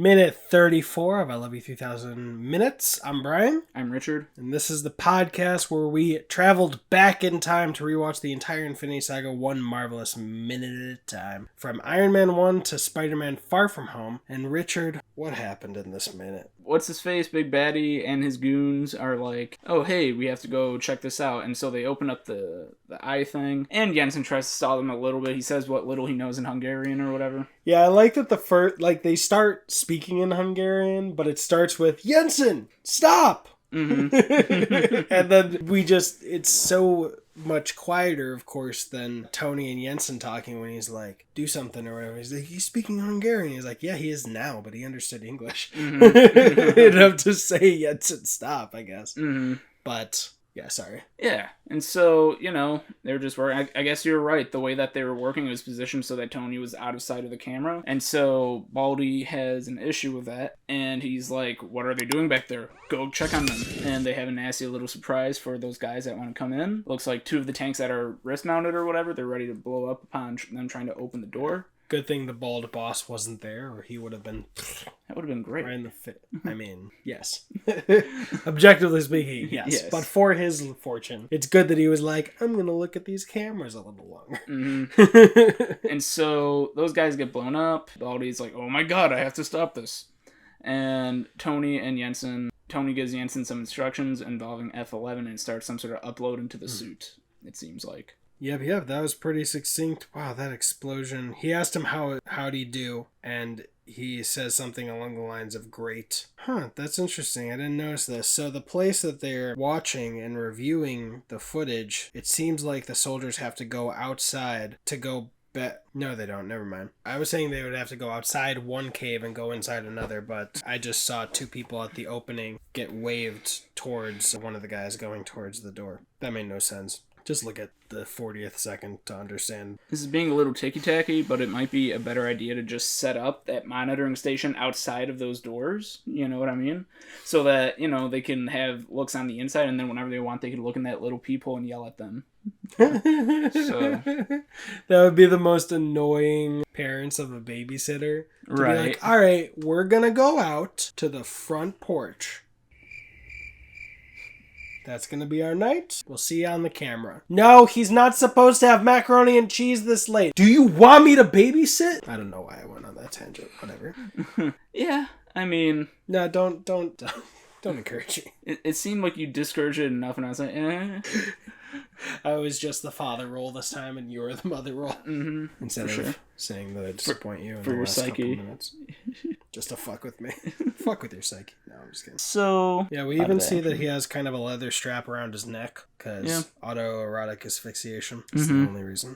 Minute 34 of I Love You 3000 Minutes. I'm Brian. I'm Richard. And this is the podcast where we traveled back in time to rewatch the entire Infinity Saga one marvelous minute at a time. From Iron Man 1 to Spider-Man Far From Home. And Richard, what happened in this minute? What's his face, Big Baddie, and his goons are like, oh, hey, we have to go check this out. And so they open up the eye thing. And Jensen tries to stall them a little bit. He says what little he knows in Hungarian or whatever. Yeah, I like that they start speaking in Hungarian, but it starts with, Jensen, stop! Mm-hmm. And then it's so much quieter, of course, than Tony and Jensen talking when he's like, do something or whatever. He's like, he's speaking Hungarian. He's like, yeah, he is now, but he understood English. Mm-hmm. Enough to say Jensen, stop, I guess. Mm-hmm. But... yeah, sorry. Yeah, and so, they were just working. I guess you're right. The way that they were working was positioned so that Tony was out of sight of the camera. And so Baldy has an issue with that. And he's like, what are they doing back there? Go check on them. And they have a nasty little surprise for those guys that want to come in. Looks like two of the tanks that are wrist-mounted or whatever, they're ready to blow up upon them trying to open the door. Good thing the bald boss wasn't there, or he would have been... that would have been great. Right in the fit. I mean, yes. Objectively speaking, yes. But for his fortune, it's good that he was like, I'm going to look at these cameras a little longer. Mm-hmm. And so those guys get blown up. Baldy's like, oh my god, I have to stop this. And Tony gives Jensen some instructions involving F11 and starts some sort of upload into the suit, it seems like. Yep, that was pretty succinct. Wow, that explosion. He asked him how'd he do, and he says something along the lines of great. Huh, that's interesting. I didn't notice this. So the place that they're watching and reviewing the footage, it seems like the soldiers have to go outside to go no, they don't. Never mind. I was saying they would have to go outside one cave and go inside another, but I just saw two people at the opening get waved towards one of the guys going towards the door. That made no sense. Just look at the 40th second to understand. This is being a little ticky-tacky, but it might be a better idea to just set up that monitoring station outside of those doors. You know what I mean? So that, they can have looks on the inside, and then whenever they want, they can look in that little peephole and yell at them. So that would be the most annoying parents of a babysitter. To right. Be like, all right, we're going to go out to the front porch. That's going to be our night. We'll see you on the camera. No, he's not supposed to have macaroni and cheese this late. Do you want me to babysit? I don't know why I went on that tangent. Whatever. Yeah, I mean... No, don't encourage me. It seemed like you discouraged it enough, and I was like, eh. I was just the father role this time, and you're the mother role. Mm-hmm. Instead of saying that I disappoint you in for the your last psyche. couple minutes. Just to fuck with me. Fuck with your psyche. No, I'm just kidding. So... yeah, we even see that he has kind of a leather strap around his neck, because autoerotic asphyxiation is the only reason.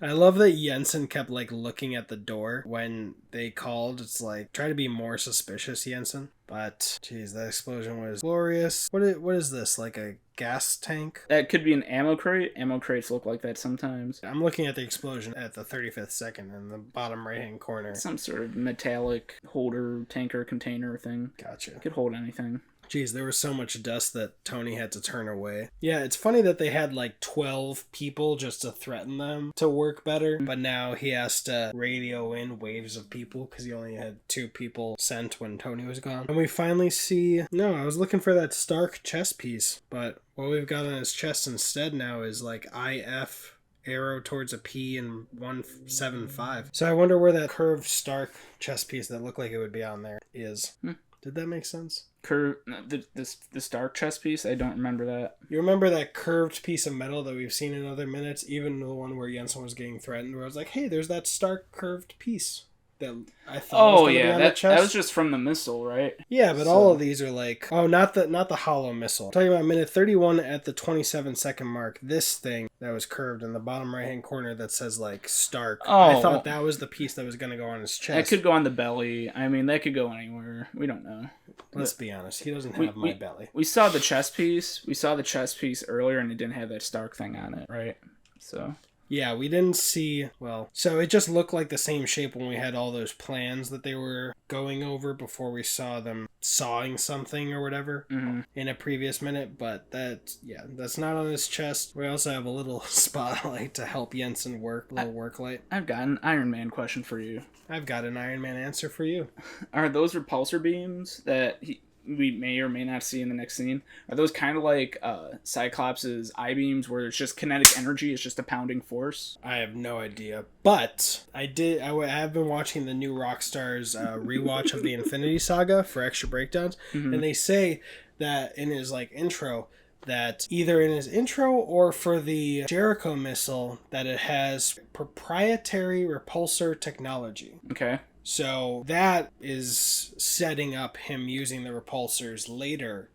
I love that Jensen kept, looking at the door when they called. It's try to be more suspicious, Jensen. But, geez, that explosion was glorious. What is this, a gas tank? That could be an ammo crate. Ammo crates look like that sometimes. I'm looking at the explosion at the 35th second in the bottom right-hand corner. Some sort of metallic holder, tanker, container thing. Gotcha. Could hold anything. Jeez, there was so much dust that Tony had to turn away. Yeah, it's funny that they had 12 people just to threaten them to work better, but now he has to radio in waves of people because he only had 2 people sent when Tony was gone. And we finally see... no, I was looking for that Stark chest piece, but what we've got on his chest instead now is IF... arrow towards a P and 175. So I wonder where that curved Stark chest piece that looked like it would be on there is. Did that make sense? The Stark chest piece? I don't remember that. You remember that curved piece of metal that we've seen in other minutes? Even the one where Jensen was getting threatened, where I was like, hey, there's that Stark curved piece that I thought was on the chest. That was just from the missile, right? Yeah, but all of these are not the hollow missile. I'm talking about minute 31 at the 27-second mark. This thing that was curved in the bottom right-hand corner that says Stark. I thought that was the piece that was going to go on his chest. It could go on the belly. I mean, that could go anywhere. We don't know. Let's be honest. He doesn't have my belly. We saw the chest piece. We saw the chest piece earlier, and it didn't have that Stark thing on it, right? So... Yeah, we didn't see, well, so it just looked like the same shape when we had all those plans that they were going over before we saw them sawing something or whatever in a previous minute, but that's not on his chest. We also have a little spotlight to help Jensen work, a little work light. I've got an Iron Man question for you. I've got an Iron Man answer for you. Are those repulsor beams that we may or may not see in the next scene? Are those kind of like Cyclops' eye beams, where it's just kinetic energy, it's just a pounding force? I have no idea, but I have been watching the new Rockstar's rewatch of the Infinity Saga for extra breakdowns, and they say that in his intro, that either in his intro or for the Jericho missile, that it has proprietary repulsor technology. Okay. So that is setting up him using the repulsors later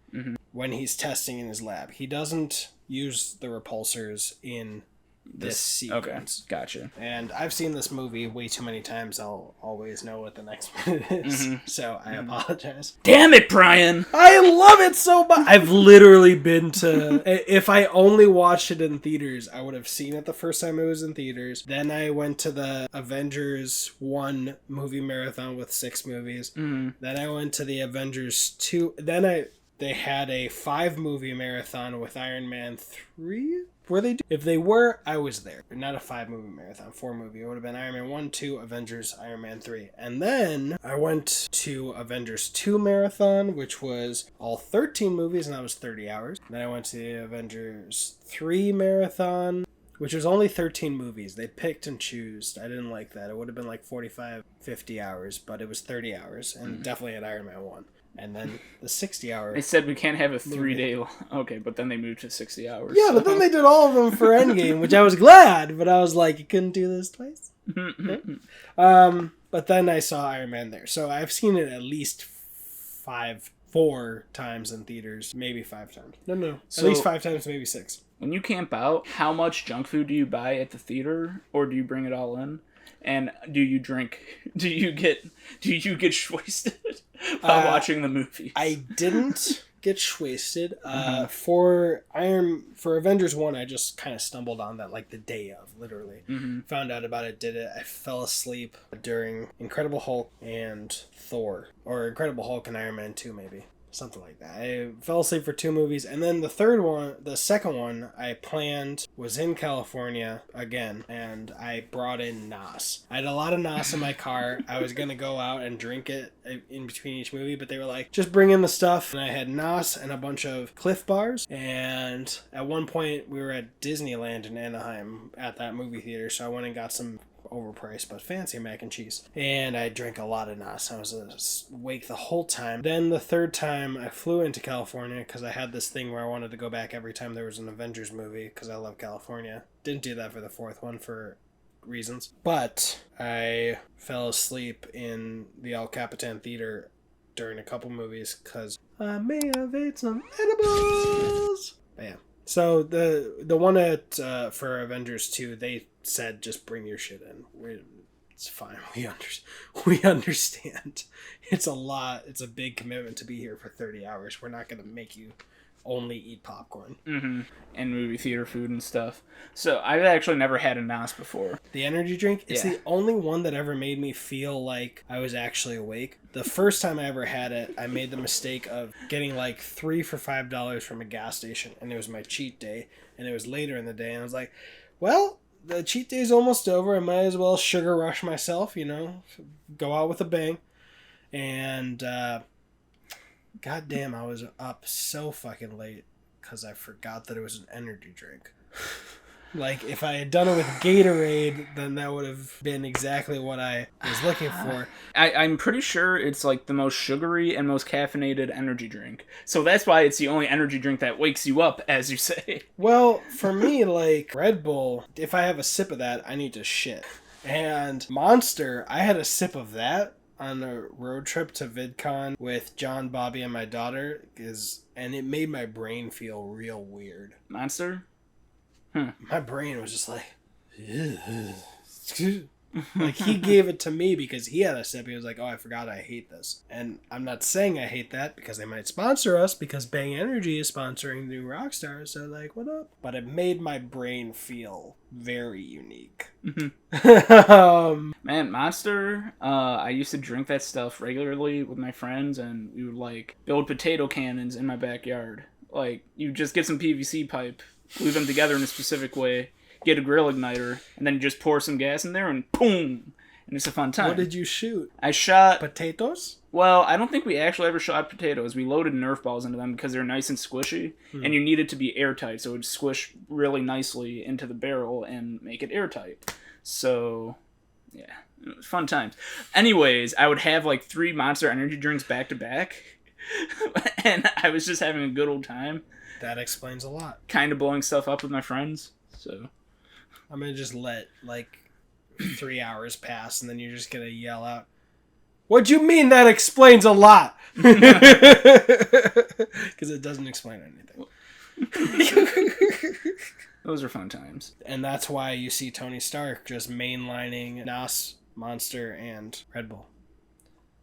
when he's testing in his lab. He doesn't use the repulsors in this sequence. Okay, gotcha. And I've seen this movie way too many times. I'll always know what the next minute is. So I apologize. Damn it, Brian! I love it so much. I've literally been to... If I only watched it in theaters, I would have seen it the first time it was in theaters. Then I went to the Avengers 1 movie marathon with 6 movies. Then I went to the Avengers 2. They had a 5 movie marathon with Iron Man 3. Were they? If they were, I was there. Not a 5 movie marathon, 4 movie. It would have been Iron Man 1, 2, Avengers, Iron Man 3. And then I went to Avengers 2 marathon, which was all 13 movies, and that was 30 hours. Then I went to the Avengers 3 marathon, which was only 13 movies. They picked and chose. I didn't like that. It would have been like 45, 50 hours, but it was 30 hours, and definitely at Iron Man 1. And then the 60 hours. They said we can't have a 3-day... Okay, but then they moved to 60 hours. Yeah, but then they did all of them for Endgame, which I was glad, but I was like, you couldn't do this twice? But then I saw Iron Man there. So I've seen it at least 4 times in theaters. Maybe 5 times. No. At least 5 times, maybe 6. When you camp out, how much junk food do you buy at the theater? Or do you bring it all in? And do you drink? Do you get wasted while watching the movies? I didn't get wasted. For Avengers 1, I just kind of stumbled on that the day of, literally. Found out about it, did it. I fell asleep during Incredible Hulk and Thor. Or Incredible Hulk and Iron Man 2, maybe. Something like that. I fell asleep for 2 movies, and then the second one I planned was in California again, and I brought in Nos. I had a lot of Nos in my car. I was gonna go out and drink it in between each movie, but they were like, just bring in the stuff. And I had Nos and a bunch of Cliff Bars, and at one point we were at Disneyland in Anaheim at that movie theater, so I went and got some overpriced but fancy mac and cheese, and I drank a lot of Nos. I was awake the whole time. Then the third time I flew into California because I had this thing where I wanted to go back every time there was an Avengers movie because I love California. Didn't do that for the 4th one for reasons, but I fell asleep in the El Capitan Theater during a couple movies because I may have ate some edibles. But yeah. So the one for Avengers 2, they said just bring your shit in. It's fine. We understand. It's a lot. It's a big commitment to be here for 30 hours. We're not going to make you only eat popcorn. And movie theater food and stuff. So I've actually never had a Nos before. The energy drink? It's the only one that ever made me feel like I was actually awake. The first time I ever had it, I made the mistake of getting 3 for $5 from a gas station, and it was my cheat day, and it was later in the day, and I was like, well, the cheat day's almost over. I might as well sugar rush myself, go out with a bang. And goddamn, I was up so fucking late because I forgot that it was an energy drink. If I had done it with Gatorade, then that would have been exactly what I was looking for. I'm pretty sure it's the most sugary and most caffeinated energy drink. So that's why it's the only energy drink that wakes you up, as you say. Well, for me, Red Bull, if I have a sip of that, I need to shit. And Monster, I had a sip of that on a road trip to VidCon with John, Bobby, and my daughter, and it made my brain feel real weird. Monster? My brain was just like, Like, he gave it to me because he had a sip. He was like, oh, I forgot I hate this. And I'm not saying I hate that because they might sponsor us, because Bang Energy is sponsoring New Rockstars. So, like, what up? But it made my brain feel very unique. Man, Monster, I used to drink that stuff regularly with my friends, and we would, like, build potato cannons in my backyard. Like, you just get some PVC pipe, glue them together in a specific way, get a grill igniter, and then you just pour some gas in there, and boom! And it's a fun time. What did you shoot? I shot... Potatoes? Well, I don't think we actually ever shot potatoes. We loaded Nerf balls into them because they're nice and squishy, and you need it to be airtight, so it would squish really nicely into the barrel and make it airtight. So, yeah, it was fun times. Anyways, I would have like 3 Monster Energy drinks back to back, and I was just having a good old time. That explains a lot. Kind of blowing stuff up with my friends, so... I'm going to just let, like, 3 hours pass, and then you're just going to yell out, "What'd you mean that explains a lot?" Because it doesn't explain anything. Those are fun times. And that's why you see Tony Stark just mainlining NOS, Monster, and Red Bull.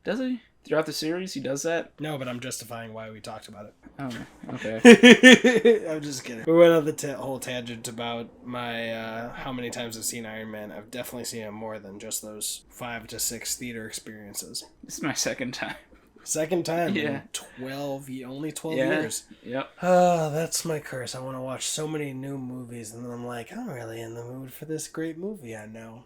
Does he? Throughout the series, he does that? No, but I'm justifying why we talked about it. Oh, okay. I'm just kidding. We went on the whole tangent about my how many times I've seen Iron Man. I've definitely seen him more than just those 5 to 6 theater experiences. This is my second time. Second time Yeah. in only 12 years. Yep. Oh, that's my curse. I want to watch so many new movies, and then I'm like, I'm really in the mood for this great movie I know.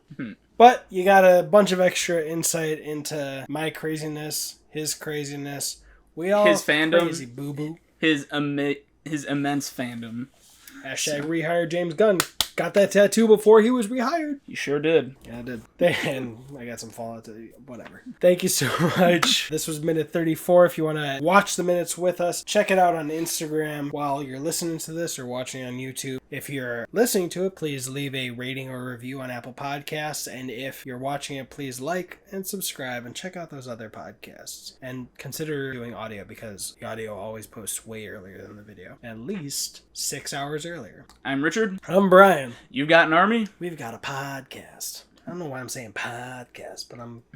But you got a bunch of extra insight into my craziness, his craziness. We all his fandom, crazy, boo-boo. His immense fandom. Hashtag rehire James Gunn. Got that tattoo before he was rehired. You sure did. Yeah, I did. And I got some Fallout. Whatever. Thank you so much. This was minute 34. If you want to watch the minutes with us, check it out on Instagram while you're listening to this or watching on YouTube. If you're listening to it, please leave a rating or review on Apple Podcasts. And if you're watching it, please like and subscribe and check out those other podcasts. And consider doing audio, because the audio always posts way earlier than the video. At least 6 hours earlier. I'm Richard. I'm Brian. You got an army? We've got a podcast. I don't know why I'm saying podcast, but I'm